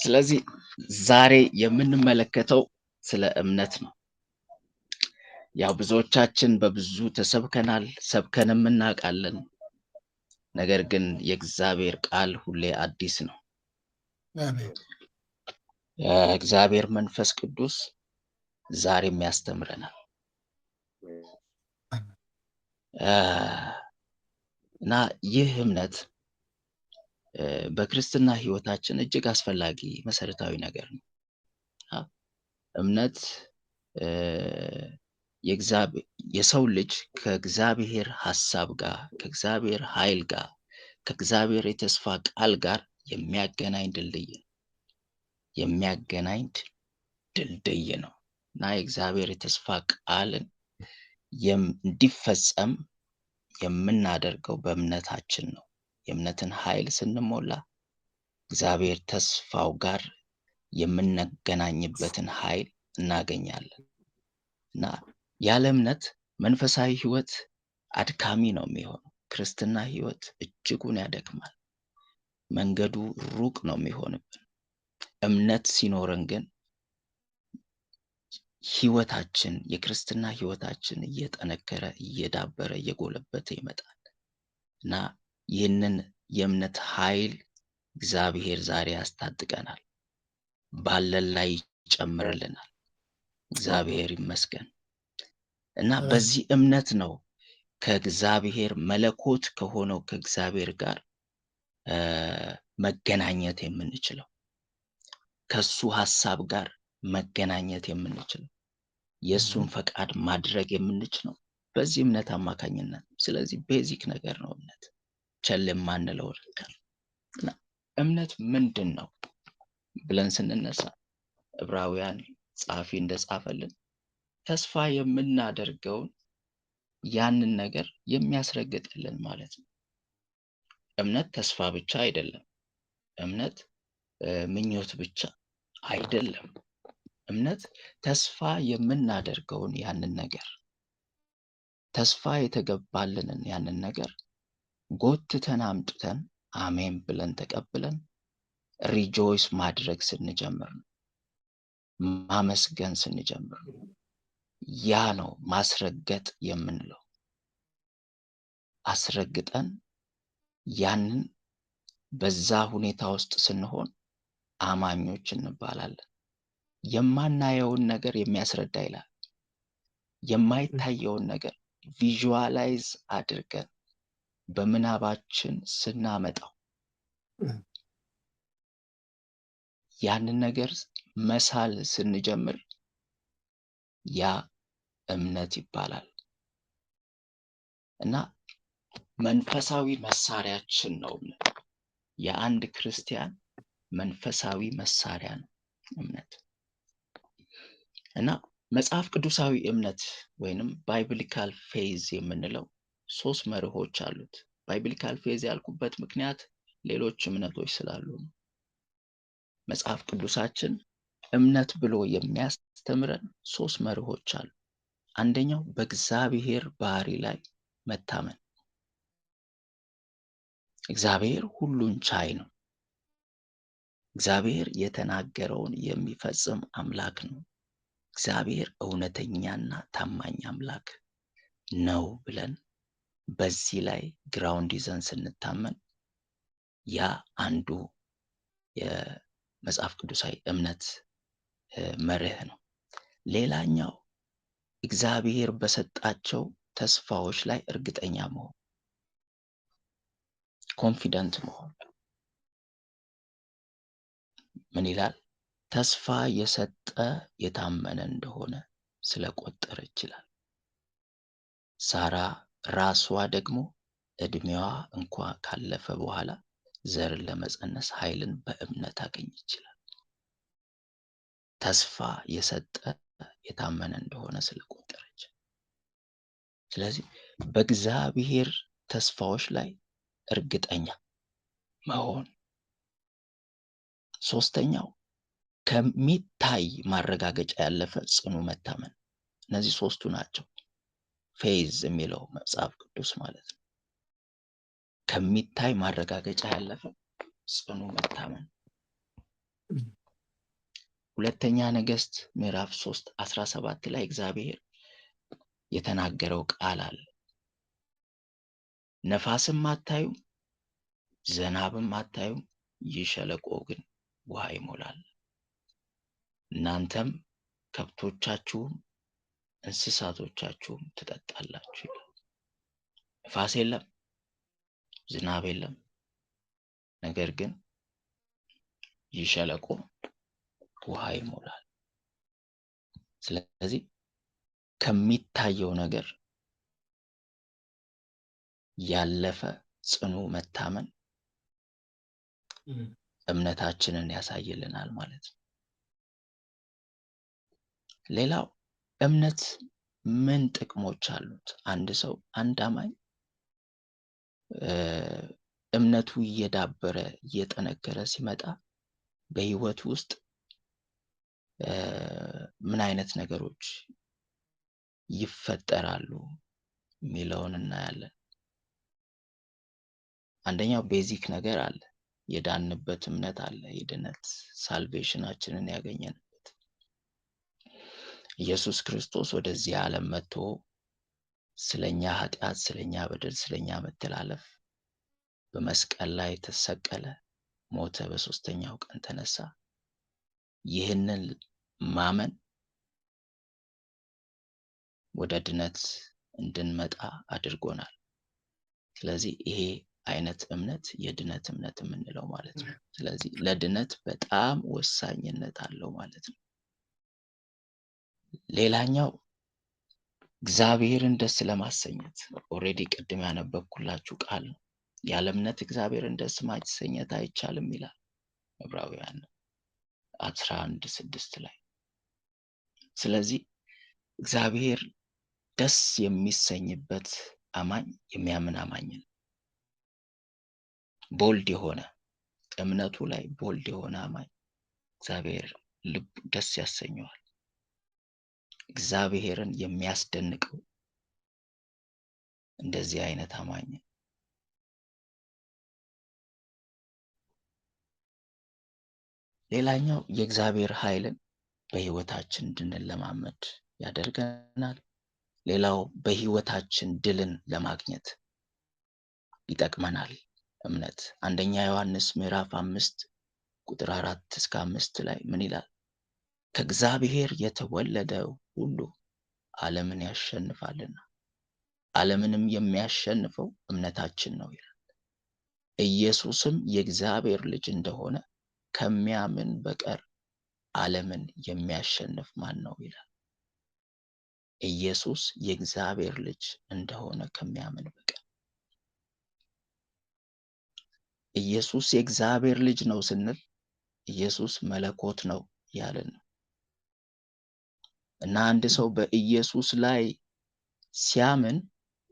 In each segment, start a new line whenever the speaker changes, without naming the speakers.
ስለዚህ ዛሬ የምንመለከተው ስለ እምነት ነው። ያው ብዙዎቻችን በብዙ ተሰብከናል፣ ሰብከንም እናውቃለን። ነገር ግን የእግዚአብሔር ቃል ሁሌ አዲስ ነው።
አሜን።
የእግዚአብሔር መንፈስ ቅዱስ ዛሬም ያስተምረናል እና ይህ እምነት በክርስትና ሕይወታችን እጅግ አስፈላጊ መሰረታዊ ነገር ነው። እምነት የሰው ልጅ ከእግዚአብሔር ሐሳብ ጋር፣ ከእግዚአብሔር ኃይል ጋር፣ ከእግዚአብሔር የተስፋ ቃል ጋር የሚያገናኝ ድልድይ ነው እና የእግዚአብሔር የተስፋ ቃልን እንዲፈጸም የምናደርገው በእምነታችን ነው። የእምነትን ኃይል ስንሞላ እግዚአብሔር ተስፋው ጋር የምንገናኝበትን ኃይል እናገኛለን እና ያለ እምነት መንፈሳዊ ሕይወት አድካሚ ነው የሚሆነው። ክርስትና ሕይወት እጅጉን ያደክማል። መንገዱ ሩቅ ነው የሚሆንብን። እምነት ሲኖረን ግን ሕይወታችን የክርስትና ሕይወታችን እየጠነከረ እየዳበረ እየጎለበተ ይመጣል እና ይህንን የእምነት ኃይል እግዚአብሔር ዛሬ ያስታጥቀናል፣ ባለን ላይ ይጨምርልናል። እግዚአብሔር ይመስገን እና በዚህ እምነት ነው ከእግዚአብሔር መለኮት ከሆነው ከእግዚአብሔር ጋር መገናኘት የምንችለው፣ ከሱ ሐሳብ ጋር መገናኘት የምንችለው፣ የእሱን ፈቃድ ማድረግ የምንችለው በዚህ እምነት አማካኝነት። ስለዚህ ቤዚክ ነገር ነው እምነት፣ ቸል የማንለው ነገር። እምነት ምንድን ነው ብለን ስንነሳ ዕብራውያን ጸሐፊ እንደጻፈልን ተስፋ የምናደርገውን ያንን ነገር የሚያስረግጥልን ማለት ነው። እምነት ተስፋ ብቻ አይደለም። እምነት ምኞት ብቻ አይደለም። እምነት ተስፋ የምናደርገውን ያንን ነገር፣ ተስፋ የተገባልንን ያንን ነገር ጎትተን አምጥተን አሜን ብለን ተቀብለን ሪጆይስ ማድረግ ስንጀምር ነው፣ ማመስገን ስንጀምር ነው። ያ ነው ማስረገጥ የምንለው። አስረግጠን ያንን በዛ ሁኔታ ውስጥ ስንሆን አማኞች እንባላለን። የማናየውን ነገር የሚያስረዳ ይላል። የማይታየውን ነገር ቪዥዋላይዝ አድርገን በምናባችን ስናመጣው ያንን ነገር መሳል ስንጀምር ያ እምነት ይባላል እና መንፈሳዊ መሳሪያችን ነው እምነት። የአንድ ክርስቲያን መንፈሳዊ መሳሪያ ነው እምነት እና መጽሐፍ ቅዱሳዊ እምነት ወይንም ባይብሊካል ፌዝ የምንለው 3 መርሆች አሉት። ባይብሊካል ፌዝ ያልኩበት ምክንያት ሌሎች እምነቶች ስላሉ ነው። መጽሐፍ ቅዱሳችን እምነት ብሎ የሚያስተምረን 3 መርሆች አሉ። አንደኛው በእግዚአብሔር ባህሪ ላይ መታመን። እግዚአብሔር ሁሉን ቻይ ነው። እግዚአብሔር የተናገረውን የሚፈጽም አምላክ ነው። እግዚአብሔር እውነተኛና ታማኝ አምላክ ነው ብለን በዚህ ላይ ግራውንድ ይዘን ስንታመን ያ አንዱ የመጽሐፍ ቅዱሳዊ እምነት መርህ ነው። ሌላኛው እግዚአብሔር በሰጣቸው ተስፋዎች ላይ እርግጠኛ መሆን፣ ኮንፊደንት መሆን። ምን ይላል? ተስፋ የሰጠ የታመነ እንደሆነ ስለቆጠረ ይችላል። ሳራ ራሷ ደግሞ እድሜዋ እንኳ ካለፈ በኋላ ዘርን ለመጸነስ ኃይልን በእምነት አገኘች ይችላል። ተስፋ የሰጠ የታመነ እንደሆነ ስለቆጠረች። ስለዚህ በእግዚአብሔር ተስፋዎች ላይ እርግጠኛ መሆን። ሶስተኛው ከሚታይ ማረጋገጫ ያለፈ ጽኑ መታመን። እነዚህ 3ቱ ናቸው ፌዝ የሚለው መጽሐፍ ቅዱስ ማለት ነው። ከሚታይ ማረጋገጫ ያለፈ ጽኑ መታመን። ሁለተኛ ነገሥት ምዕራፍ 3:17 ላይ እግዚአብሔር የተናገረው ቃል አለ። ነፋስም አታዩም፣ ዝናብም አታዩም፣ ይህ ሸለቆ ግን ውሃ ይሞላል፣ እናንተም ከብቶቻችሁም እንስሳቶቻችሁም ትጠጣላችሁ ይላል። ነፋስ የለም፣ ዝናብ የለም፣ ነገር ግን ይህ ሸለቆ ውሃ ይሞላል። ስለዚህ ከሚታየው ነገር ያለፈ ጽኑ መታመን እምነታችንን ያሳይልናል ማለት ነው። ሌላው እምነት ምን ጥቅሞች አሉት? አንድ ሰው አንድ አማኝ እምነቱ እየዳበረ እየጠነከረ ሲመጣ በህይወቱ ውስጥ ምን አይነት ነገሮች ይፈጠራሉ የሚለውን እናያለን። አንደኛው ቤዚክ ነገር አለ፣ የዳንበት እምነት አለ። የድነት ሳልቬሽናችንን ያገኘንበት ኢየሱስ ክርስቶስ ወደዚህ ዓለም መጥቶ ስለኛ ኃጢአት፣ ስለኛ በደል፣ ስለኛ መተላለፍ በመስቀል ላይ ተሰቀለ፣ ሞተ፣ በሶስተኛው ቀን ተነሳ። ይህንን ማመን ወደ ድነት እንድንመጣ አድርጎናል። ስለዚህ ይሄ አይነት እምነት የድነት እምነት የምንለው ማለት ነው። ስለዚህ ለድነት በጣም ወሳኝነት አለው ማለት ነው። ሌላኛው እግዚአብሔርን ደስ ለማሰኘት ኦሬዲ ቅድም ያነበብኩላችሁ ቃል ነው። ያለ እምነት እግዚአብሔርን ደስ ማሰኘት አይቻልም ይላል ዕብራውያን 11:6 ላይ። ስለዚህ እግዚአብሔር ደስ የሚሰኝበት አማኝ የሚያምን አማኝ ነው። ቦልድ የሆነ እምነቱ ላይ ቦልድ የሆነ አማኝ እግዚአብሔር ልብ ደስ ያሰኘዋል። እግዚአብሔርን የሚያስደንቀው እንደዚህ አይነት አማኝ። ሌላኛው የእግዚአብሔር ኃይልን በህይወታችን እንድንለማመድ ያደርገናል። ሌላው በህይወታችን ድልን ለማግኘት ይጠቅመናል። እምነት አንደኛ ዮሐንስ ምዕራፍ 5:4-5 ላይ ምን ይላል? ከእግዚአብሔር የተወለደው ሁሉ ዓለምን ያሸንፋልና ዓለምንም የሚያሸንፈው እምነታችን ነው ይላል። ኢየሱስም የእግዚአብሔር ልጅ እንደሆነ ከሚያምን በቀር ዓለምን የሚያሸንፍ ማን ነው ይላል። ኢየሱስ የእግዚአብሔር ልጅ እንደሆነ ከሚያምን በቀር። ኢየሱስ የእግዚአብሔር ልጅ ነው ስንል ኢየሱስ መለኮት ነው ያለን ነው። እና አንድ ሰው በኢየሱስ ላይ ሲያምን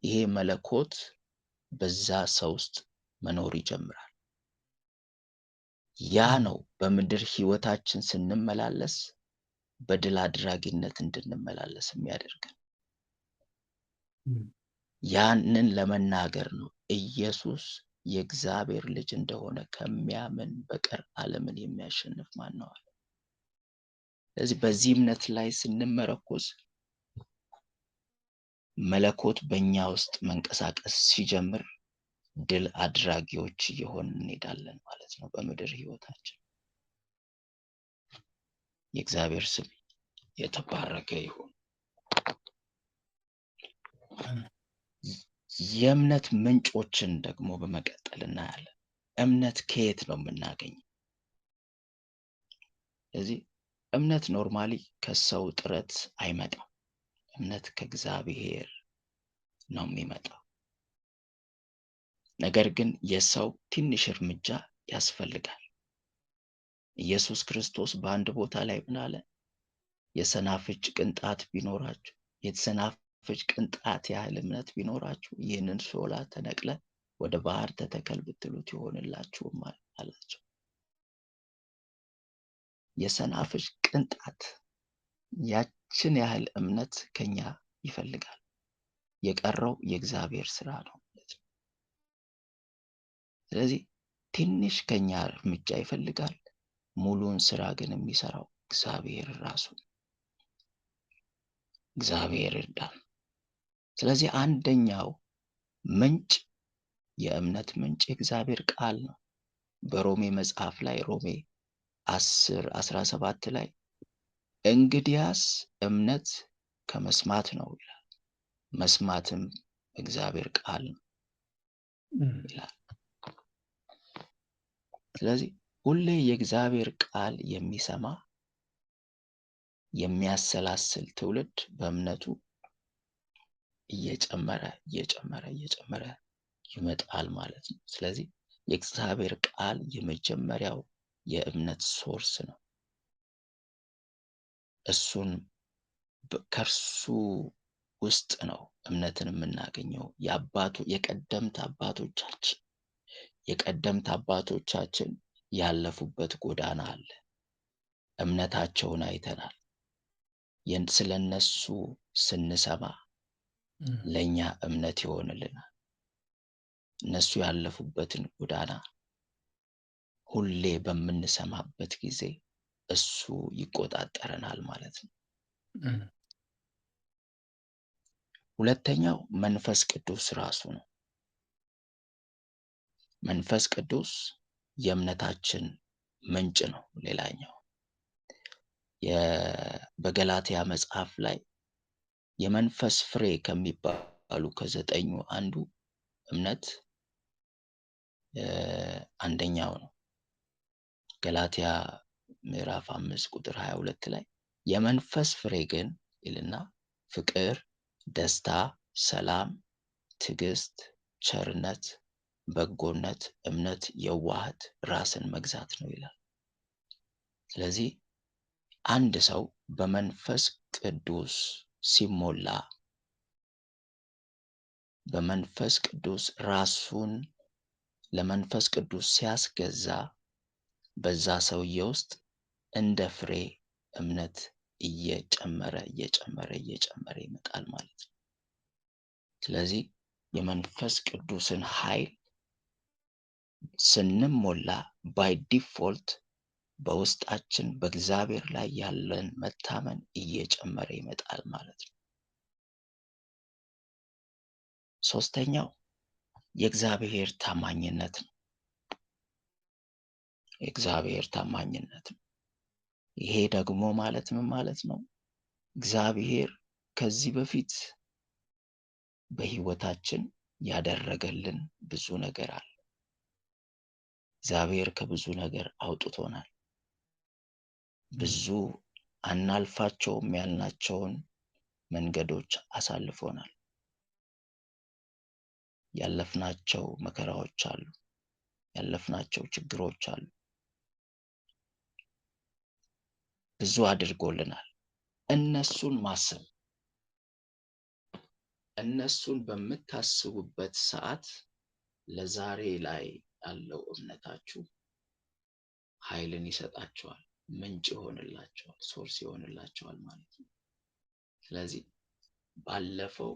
ይሄ መለኮት በዛ ሰው ውስጥ መኖር ይጀምራል። ያ ነው በምድር ህይወታችን ስንመላለስ በድል አድራጊነት እንድንመላለስ የሚያደርገን። ያንን ለመናገር ነው ኢየሱስ የእግዚአብሔር ልጅ እንደሆነ ከሚያምን በቀር ዓለምን የሚያሸንፍ ማን ነው አለ። ስለዚህ በዚህ እምነት ላይ ስንመረኮዝ መለኮት በእኛ ውስጥ መንቀሳቀስ ሲጀምር ድል አድራጊዎች እየሆንን እንሄዳለን ማለት ነው በምድር ህይወታችን። የእግዚአብሔር ስም የተባረከ ይሁን። የእምነት ምንጮችን ደግሞ በመቀጠል እናያለን። እምነት ከየት ነው የምናገኘው? ስለዚህ እምነት ኖርማሊ ከሰው ጥረት አይመጣም። እምነት ከእግዚአብሔር ነው የሚመጣው። ነገር ግን የሰው ትንሽ እርምጃ ያስፈልጋል። ኢየሱስ ክርስቶስ በአንድ ቦታ ላይ ምን አለ? የሰናፍጭ ቅንጣት ቢኖራችሁ፣ የሰናፍጭ ቅንጣት ያህል እምነት ቢኖራችሁ ይህንን ሾላ ተነቅለ ወደ ባህር ተተከል ብትሉት ይሆንላችሁም አላቸው። የሰናፍጭ ቅንጣት ያችን ያህል እምነት ከኛ ይፈልጋል። የቀረው የእግዚአብሔር ስራ ነው ማለት ነው። ስለዚህ ትንሽ ከኛ እርምጃ ይፈልጋል። ሙሉን ስራ ግን የሚሰራው እግዚአብሔር ራሱ። እግዚአብሔር ይርዳል። ስለዚህ አንደኛው ምንጭ የእምነት ምንጭ የእግዚአብሔር ቃል ነው። በሮሜ መጽሐፍ ላይ ሮሜ 10:17 ላይ እንግዲያስ እምነት ከመስማት ነው ይላል፣ መስማትም እግዚአብሔር ቃል ነው ይላል። ስለዚህ ሁሌ የእግዚአብሔር ቃል የሚሰማ የሚያሰላስል ትውልድ በእምነቱ እየጨመረ ይመጣል ማለት ነው። ስለዚህ የእግዚአብሔር ቃል የመጀመሪያው የእምነት ሶርስ ነው። እሱን ከእርሱ ውስጥ ነው እምነትን የምናገኘው። የቀደምት አባቶቻችን ያለፉበት ጎዳና አለ። እምነታቸውን አይተናል። ስለነሱ ስንሰማ ለኛ እምነት ይሆንልናል። እነሱ ያለፉበትን ጎዳና ሁሌ በምንሰማበት ጊዜ እሱ ይቆጣጠረናል ማለት ነው። ሁለተኛው መንፈስ ቅዱስ ራሱ ነው። መንፈስ ቅዱስ የእምነታችን ምንጭ ነው። ሌላኛው በገላትያ መጽሐፍ ላይ የመንፈስ ፍሬ ከሚባሉ ከ9 አንዱ እምነት አንደኛው ነው። ገላትያ ምዕራፍ 5 ቁጥር 22 ላይ የመንፈስ ፍሬ ግን ይልና ፍቅር፣ ደስታ፣ ሰላም፣ ትዕግስት፣ ቸርነት፣ በጎነት፣ እምነት፣ የዋህት፣ ራስን መግዛት ነው ይላል። ስለዚህ አንድ ሰው በመንፈስ ቅዱስ ሲሞላ፣ በመንፈስ ቅዱስ ራሱን ለመንፈስ ቅዱስ ሲያስገዛ በዛ ሰውዬ ውስጥ እንደ ፍሬ እምነት እየጨመረ ይመጣል ማለት ነው። ስለዚህ የመንፈስ ቅዱስን ኃይል ስንሞላ ባይ ዲፎልት በውስጣችን በእግዚአብሔር ላይ ያለን መታመን እየጨመረ ይመጣል ማለት ነው። ሶስተኛው የእግዚአብሔር ታማኝነት ነው። የእግዚአብሔር ታማኝነት ነው። ይሄ ደግሞ ማለት ምን ማለት ነው? እግዚአብሔር ከዚህ በፊት በህይወታችን ያደረገልን ብዙ ነገር አለ። እግዚአብሔር ከብዙ ነገር አውጥቶናል። ብዙ አናልፋቸውም ያልናቸውን መንገዶች አሳልፎናል። ያለፍናቸው መከራዎች አሉ። ያለፍናቸው ችግሮች አሉ። ብዙ አድርጎልናል። እነሱን ማሰብ፣ እነሱን በምታስቡበት ሰዓት ለዛሬ ላይ ያለው እምነታችሁ ኃይልን ይሰጣቸዋል፣ ምንጭ ይሆንላቸዋል፣ ሶርስ ይሆንላቸዋል ማለት ነው። ስለዚህ ባለፈው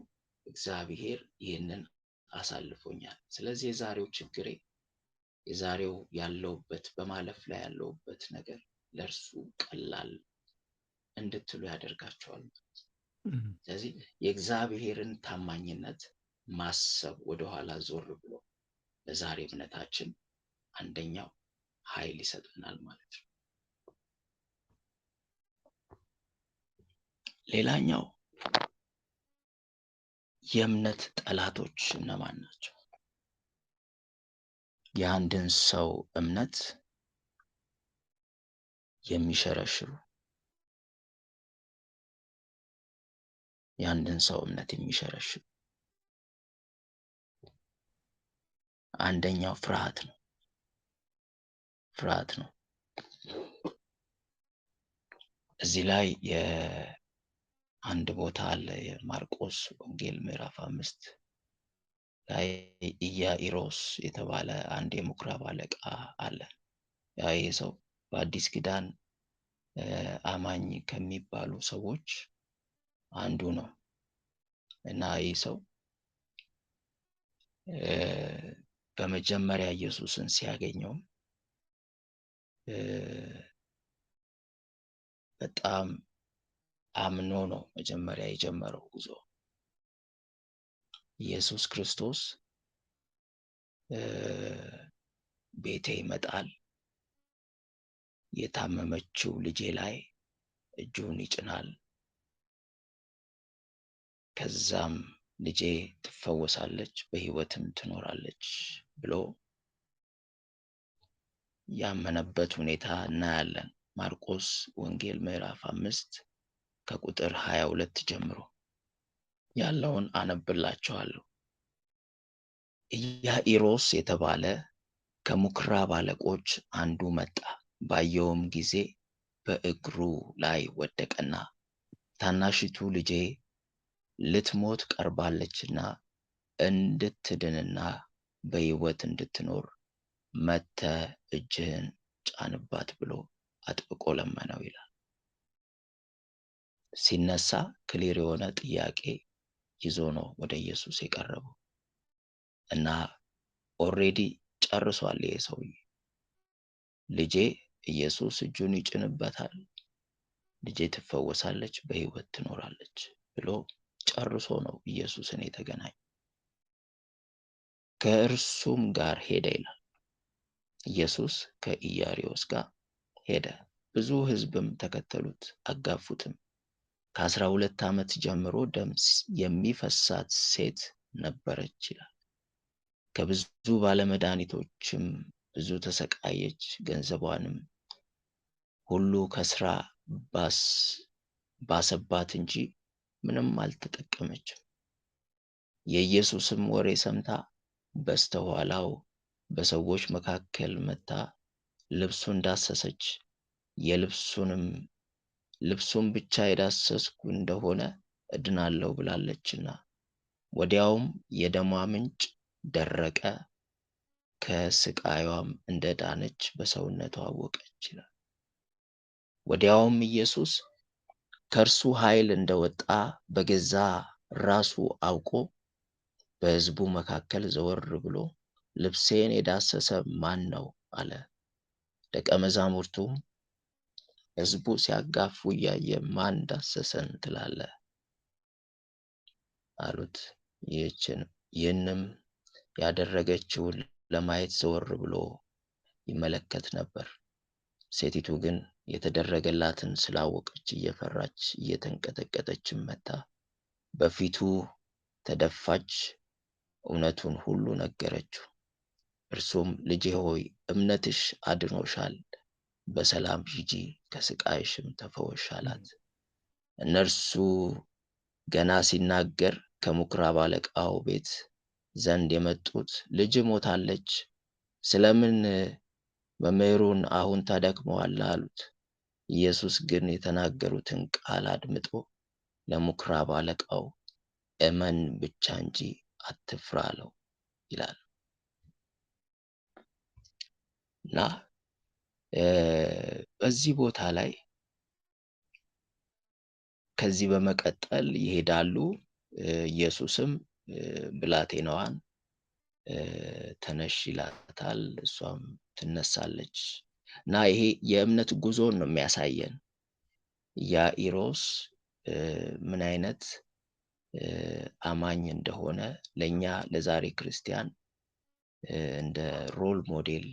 እግዚአብሔር ይህንን አሳልፎኛል። ስለዚህ የዛሬው ችግሬ፣ የዛሬው ያለውበት በማለፍ ላይ ያለውበት ነገር ለእርሱ ቀላል እንድትሉ ያደርጋቸዋል። ስለዚህ የእግዚአብሔርን ታማኝነት ማሰብ፣ ወደኋላ ዞር ብሎ ለዛሬ እምነታችን አንደኛው ኃይል ይሰጠናል ማለት ነው። ሌላኛው የእምነት ጠላቶች እነማን ናቸው? የአንድን ሰው እምነት የሚሸረሽሩ፣ የአንድን ሰው እምነት የሚሸረሽሩ አንደኛው ፍርሃት ነው። ፍርሃት ነው። እዚህ ላይ አንድ ቦታ አለ። የማርቆስ ወንጌል ምዕራፍ 5 ላይ ኢያኢሮስ የተባለ አንድ የምኩራብ አለቃ አለ። ይህ ሰው በአዲስ ኪዳን አማኝ ከሚባሉ ሰዎች አንዱ ነው እና ይህ ሰው በመጀመሪያ ኢየሱስን ሲያገኘው በጣም አምኖ ነው መጀመሪያ የጀመረው ጉዞ። ኢየሱስ ክርስቶስ ቤቴ ይመጣል፣ የታመመችው ልጄ ላይ እጁን ይጭናል፣ ከዛም ልጄ ትፈወሳለች፣ በሕይወትም ትኖራለች ብሎ ያመነበት ሁኔታ እናያለን። ማርቆስ ወንጌል ምዕራፍ 5 ከቁጥር 22 ጀምሮ ያለውን አነብላችኋለሁ። ኢያኢሮስ የተባለ ከምኵራብ አለቆች አንዱ መጣ። ባየውም ጊዜ በእግሩ ላይ ወደቀና ታናሺቱ ልጄ ልትሞት ቀርባለችና እንድትድንና በሕይወት እንድትኖር መጥተህ እጅህን ጫንባት ብሎ አጥብቆ ለመነው ይላል። ሲነሳ ክሊር የሆነ ጥያቄ ይዞ ነው ወደ ኢየሱስ የቀረበው እና ኦልሬዲ ጨርሷል። ይሄ ሰውዬ ልጄ ኢየሱስ እጁን ይጭንበታል፣ ልጄ ትፈወሳለች፣ በሕይወት ትኖራለች ብሎ ጨርሶ ነው ኢየሱስን የተገናኘ። ከእርሱም ጋር ሄደ ይላል። ኢየሱስ ከኢያሪዎስ ጋር ሄደ። ብዙ ሕዝብም ተከተሉት፣ አጋፉትም። ከ12 ዓመት ጀምሮ ደም የሚፈሳት ሴት ነበረች ይላል። ከብዙ ባለመድኃኒቶችም ብዙ ተሰቃየች፣ ገንዘቧንም ሁሉ ከስራ ባሰባት እንጂ ምንም አልተጠቀመችም። የኢየሱስም ወሬ ሰምታ በስተኋላው በሰዎች መካከል መጥታ ልብሱን ዳሰሰች። ልብሱን ብቻ የዳሰስኩ እንደሆነ እድናለሁ ብላለችና፣ ወዲያውም የደሟ ምንጭ ደረቀ፣ ከስቃዩም እንደዳነች በሰውነቷ አወቀች ይላል። ወዲያውም ኢየሱስ ከእርሱ ኃይል እንደወጣ በገዛ ራሱ አውቆ በሕዝቡ መካከል ዘወር ብሎ ልብሴን የዳሰሰ ማን ነው አለ። ደቀ መዛሙርቱም ሕዝቡ ሲያጋፉ እያየ ማን ዳሰሰን ትላለህ አሉት። ይህንም ያደረገችውን ለማየት ዘወር ብሎ ይመለከት ነበር። ሴቲቱ ግን የተደረገላትን ስላወቀች እየፈራች እየተንቀጠቀጠችም መጥታ በፊቱ ተደፋች፣ እውነቱን ሁሉ ነገረችው። እርሱም ልጄ ሆይ እምነትሽ አድኖሻል፣ በሰላም ሂጂ፣ ከስቃይሽም ተፈወሽ አላት። እነርሱ ገና ሲናገር ከምኵራብ አለቃው ቤት ዘንድ የመጡት ልጅ ሞታለች፣ ስለምን መምህሩን አሁን ታደክመዋለህ አሉት። ኢየሱስ ግን የተናገሩትን ቃል አድምጦ ለምኵራብ አለቃው እመን ብቻ እንጂ አትፍራ አለው ይላል እና በዚህ ቦታ ላይ ከዚህ በመቀጠል ይሄዳሉ። ኢየሱስም ብላቴናዋን ተነሽ ይላታል፣ እሷም ትነሳለች እና ይሄ የእምነት ጉዞን ነው የሚያሳየን። ኢያኢሮስ ምን አይነት አማኝ እንደሆነ ለእኛ ለዛሬ ክርስቲያን እንደ ሮል ሞዴል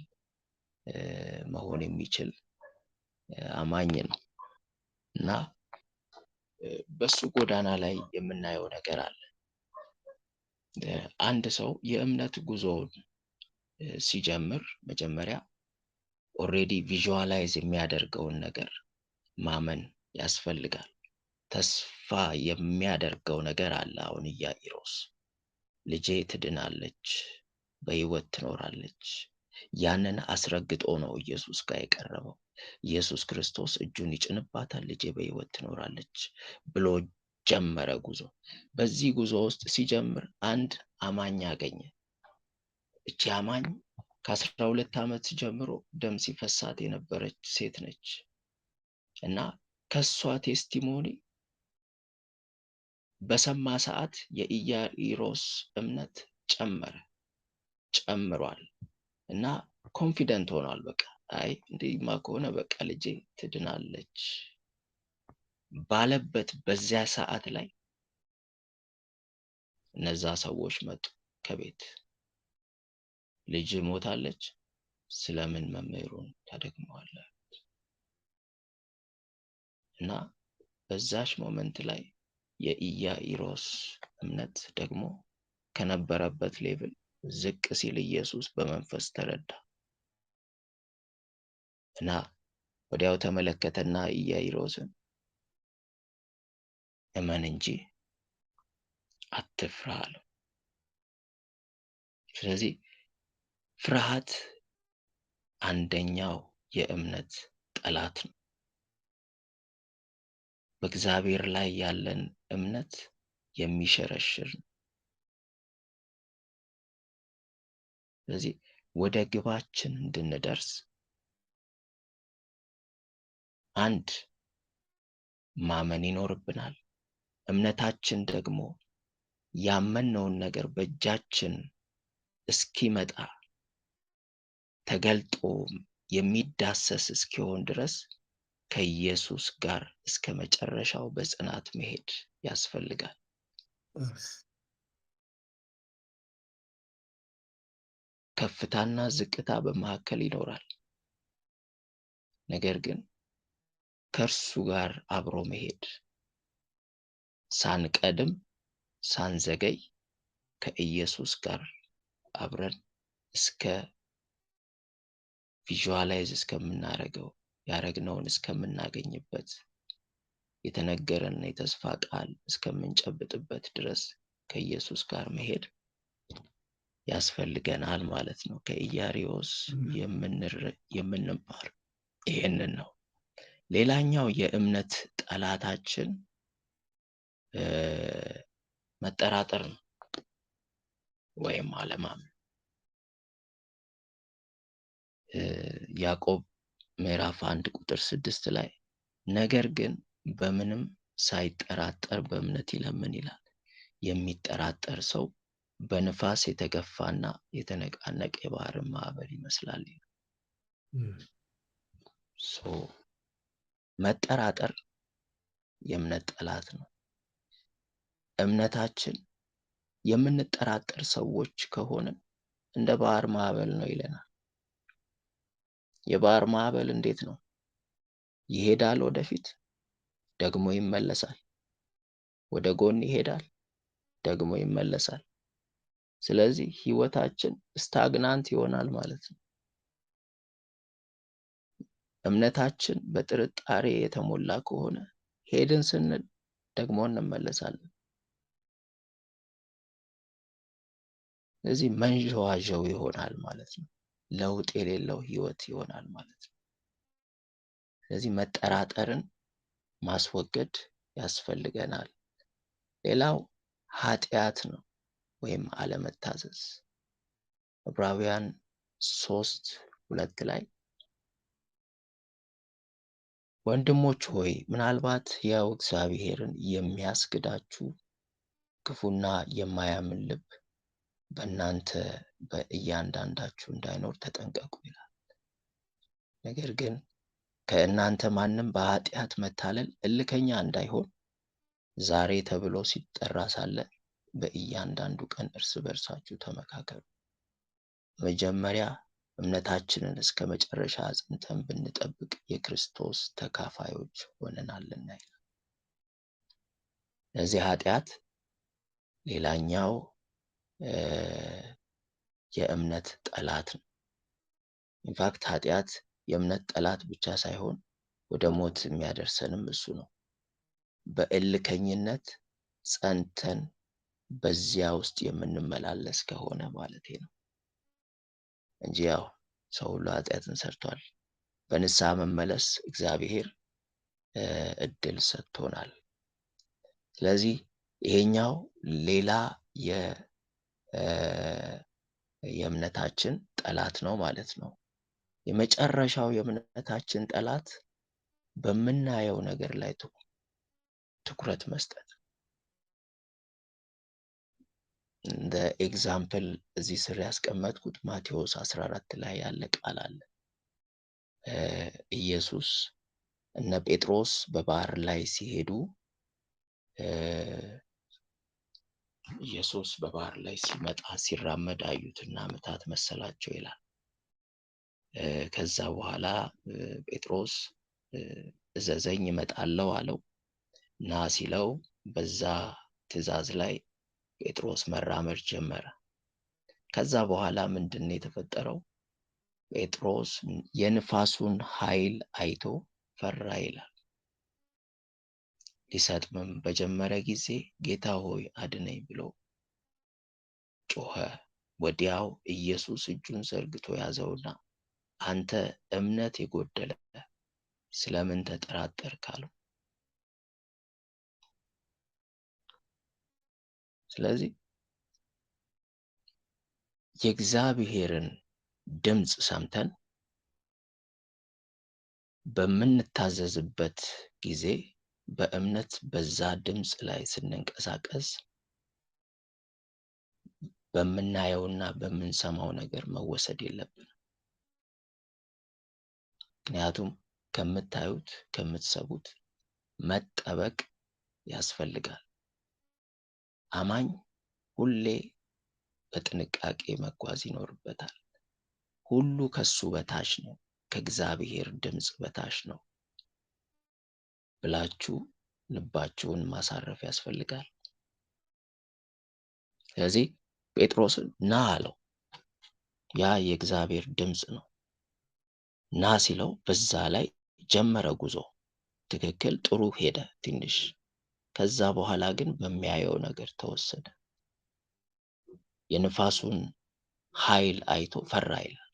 መሆን የሚችል አማኝ ነው እና በሱ ጎዳና ላይ የምናየው ነገር አለ። አንድ ሰው የእምነት ጉዞውን ሲጀምር መጀመሪያ ኦልሬዲ ቪዥዋላይዝ የሚያደርገውን ነገር ማመን ያስፈልጋል። ተስፋ የሚያደርገው ነገር አለ። አሁን ኢያኢሮስ ልጄ ትድናለች፣ በሕይወት ትኖራለች። ያንን አስረግጦ ነው ኢየሱስ ጋር የቀረበው። ኢየሱስ ክርስቶስ እጁን ይጭንባታል፣ ልጄ በሕይወት ትኖራለች ብሎ ጀመረ ጉዞ። በዚህ ጉዞ ውስጥ ሲጀምር አንድ አማኝ አገኘ። እቺ አማኝ ከ12 ዓመት ጀምሮ ደም ሲፈሳት የነበረች ሴት ነች እና ከሷ ቴስቲሞኒ በሰማ ሰዓት የኢያኢሮስ እምነት ጨምሯል እና ኮንፊደንት ሆኗል። በቃ አይ እንዲህማ ከሆነ በቃ ልጄ ትድናለች ባለበት በዚያ ሰዓት ላይ እነዛ ሰዎች መጡ ከቤት። ልጅ ሞታለች፣ ስለምን መምህሩን ታደክመዋለህ? እና በዛች ሞመንት ላይ የኢያኢሮስ እምነት ደግሞ ከነበረበት ሌቭል ዝቅ ሲል ኢየሱስ በመንፈስ ተረዳ እና ወዲያው ተመለከተና ኢያኢሮስን እመን እንጂ አትፍራ አለው። ስለዚህ ፍርሃት አንደኛው የእምነት ጠላት ነው። በእግዚአብሔር ላይ ያለን እምነት የሚሸረሽር ነው። ስለዚህ ወደ ግባችን እንድንደርስ አንድ ማመን ይኖርብናል። እምነታችን ደግሞ ያመንነውን ነገር በእጃችን እስኪመጣ ተገልጦ የሚዳሰስ እስኪሆን ድረስ ከኢየሱስ ጋር እስከ መጨረሻው በጽናት መሄድ ያስፈልጋል። ከፍታና ዝቅታ በመካከል ይኖራል። ነገር ግን ከእርሱ ጋር አብሮ መሄድ፣ ሳንቀድም ሳንዘገይ ከኢየሱስ ጋር አብረን እስከ ቪዥዋላይዝ እስከምናደርገው ያረግነውን እስከምናገኝበት የተነገረን የተስፋ ቃል እስከምንጨብጥበት ድረስ ከኢየሱስ ጋር መሄድ ያስፈልገናል ማለት ነው። ከኢያኢሮስ የምንማር ይሄንን ነው። ሌላኛው የእምነት ጠላታችን መጠራጠር ነው ወይም አለማመን። ያዕቆብ ምዕራፍ 1:6 ላይ ነገር ግን በምንም ሳይጠራጠር በእምነት ይለምን ይላል። የሚጠራጠር ሰው በንፋስ የተገፋና የተነቃነቀ የባህርን ማዕበል ይመስላል። መጠራጠር የእምነት ጠላት ነው። እምነታችን የምንጠራጠር ሰዎች ከሆነ እንደ ባህር ማዕበል ነው ይለናል። የባህር ማዕበል እንዴት ነው? ይሄዳል ወደፊት፣ ደግሞ ይመለሳል። ወደ ጎን ይሄዳል፣ ደግሞ ይመለሳል። ስለዚህ ህይወታችን ስታግናንት ይሆናል ማለት ነው። እምነታችን በጥርጣሬ የተሞላ ከሆነ ሄድን ስንል ደግሞ እንመለሳለን። ስለዚህ መንዠዋዠው ይሆናል ማለት ነው። ለውጥ የሌለው ህይወት ይሆናል ማለት ነው። ስለዚህ መጠራጠርን ማስወገድ ያስፈልገናል። ሌላው ኃጢአት ነው ወይም አለመታዘዝ። ዕብራውያን 3:2 ላይ ወንድሞች ሆይ ምናልባት ሕያው እግዚአብሔርን የሚያስክዳችሁ ክፉና የማያምን ልብ በእናንተ በእያንዳንዳችሁ እንዳይኖር ተጠንቀቁ ይላል። ነገር ግን ከእናንተ ማንም በኃጢአት መታለል እልከኛ እንዳይሆን ዛሬ ተብሎ ሲጠራ ሳለ በእያንዳንዱ ቀን እርስ በርሳችሁ ተመካከሩ። መጀመሪያ እምነታችንን እስከ መጨረሻ አጽንተን ብንጠብቅ የክርስቶስ ተካፋዮች ሆነናልና ይላል። ለዚህ ኃጢአት ሌላኛው የእምነት ጠላት ነው። ኢንፋክት ኃጢአት የእምነት ጠላት ብቻ ሳይሆን ወደ ሞት የሚያደርሰንም እሱ ነው። በእልከኝነት ጸንተን በዚያ ውስጥ የምንመላለስ ከሆነ ማለቴ ነው እንጂ ያው ሰው ሁሉ ኃጢአትን ሰርቷል። በንስሐ መመለስ እግዚአብሔር እድል ሰጥቶናል። ስለዚህ ይሄኛው ሌላ የእምነታችን ጠላት ነው ማለት ነው። የመጨረሻው የእምነታችን ጠላት በምናየው ነገር ላይ ትኩረት መስጠት። እንደ ኤግዛምፕል እዚህ ስር ያስቀመጥኩት ማቴዎስ 14 ላይ ያለ ቃል አለ። ኢየሱስ እነ ጴጥሮስ በባህር ላይ ሲሄዱ ኢየሱስ በባህር ላይ ሲመጣ ሲራመድ አዩትና ምታት መሰላቸው ይላል። ከዛ በኋላ ጴጥሮስ እዘዘኝ እመጣለሁ አለው። ና ሲለው በዛ ትእዛዝ ላይ ጴጥሮስ መራመድ ጀመረ። ከዛ በኋላ ምንድነው የተፈጠረው? ጴጥሮስ የንፋሱን ኃይል አይቶ ፈራ ይላል። ሊሰጥምም በጀመረ ጊዜ ጌታ ሆይ አድነኝ ብሎ ጮኸ። ወዲያው ኢየሱስ እጁን ዘርግቶ ያዘውና አንተ እምነት የጎደለ ስለምን ተጠራጠርክ አለው። ስለዚህ የእግዚአብሔርን ድምፅ ሰምተን በምንታዘዝበት ጊዜ በእምነት በዛ ድምፅ ላይ ስንንቀሳቀስ በምናየውና በምንሰማው ነገር መወሰድ የለብንም። ምክንያቱም ከምታዩት ከምትሰሙት መጠበቅ ያስፈልጋል። አማኝ ሁሌ በጥንቃቄ መጓዝ ይኖርበታል። ሁሉ ከሱ በታች ነው፣ ከእግዚአብሔር ድምፅ በታች ነው ብላችሁ ልባችሁን ማሳረፍ ያስፈልጋል። ስለዚህ ጴጥሮስን ና አለው። ያ የእግዚአብሔር ድምፅ ነው። ና ሲለው በዛ ላይ ጀመረ ጉዞ። ትክክል፣ ጥሩ ሄደ ትንሽ። ከዛ በኋላ ግን በሚያየው ነገር ተወሰደ። የንፋሱን ኃይል አይቶ ፈራ ይላል።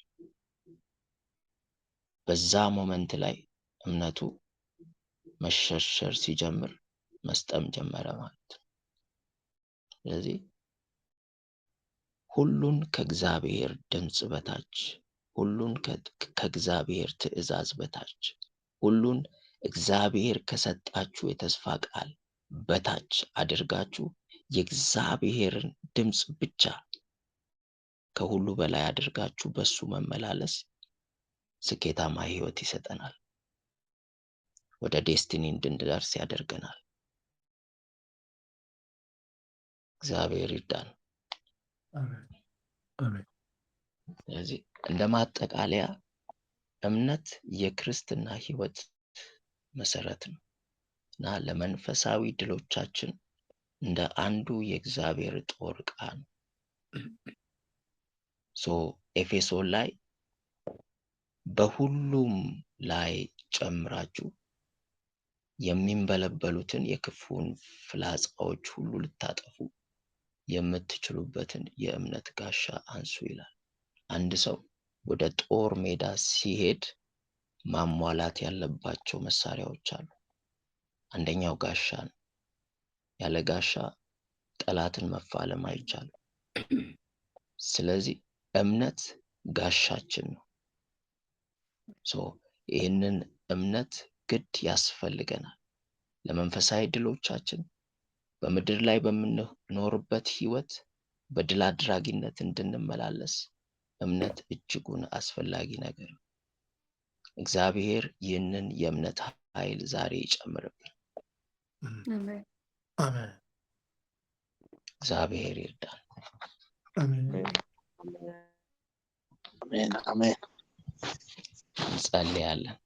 በዛ ሞመንት ላይ እምነቱ መሸርሸር ሲጀምር መስጠም ጀመረ ማለት ነው። ስለዚህ ሁሉን ከእግዚአብሔር ድምፅ በታች፣ ሁሉን ከእግዚአብሔር ትእዛዝ በታች፣ ሁሉን እግዚአብሔር ከሰጣችሁ የተስፋ ቃል በታች አድርጋችሁ የእግዚአብሔርን ድምፅ ብቻ ከሁሉ በላይ አድርጋችሁ በሱ መመላለስ ስኬታማ ህይወት ይሰጠናል። ወደ ዴስቲኒ እንድንደርስ ያደርገናል። እግዚአብሔር ይርዳን።
አሜን።
ስለዚህ እንደማጠቃለያ እምነት የክርስትና ህይወት መሰረት ነው እና ለመንፈሳዊ ድሎቻችን እንደ አንዱ የእግዚአብሔር ጦር ዕቃ ነው። ኤፌሶን ላይ በሁሉም ላይ ጨምራችሁ የሚንበለበሉትን የክፉን ፍላጻዎች ሁሉ ልታጠፉ የምትችሉበትን የእምነት ጋሻ አንሱ ይላል። አንድ ሰው ወደ ጦር ሜዳ ሲሄድ ማሟላት ያለባቸው መሳሪያዎች አሉ። አንደኛው ጋሻ ነው። ያለ ጋሻ ጠላትን መፋለም አይቻልም። ስለዚህ እምነት ጋሻችን ነው። ይህንን እምነት ግድ ያስፈልገናል ለመንፈሳዊ ድሎቻችን። በምድር ላይ በምንኖርበት ህይወት በድል አድራጊነት እንድንመላለስ እምነት እጅጉን አስፈላጊ ነገር ነው። እግዚአብሔር ይህንን የእምነት ኃይል ዛሬ ይጨምርብን።
አሜን።
እግዚአብሔር ይርዳን።
አሜን አሜን።
እንጸልያለን።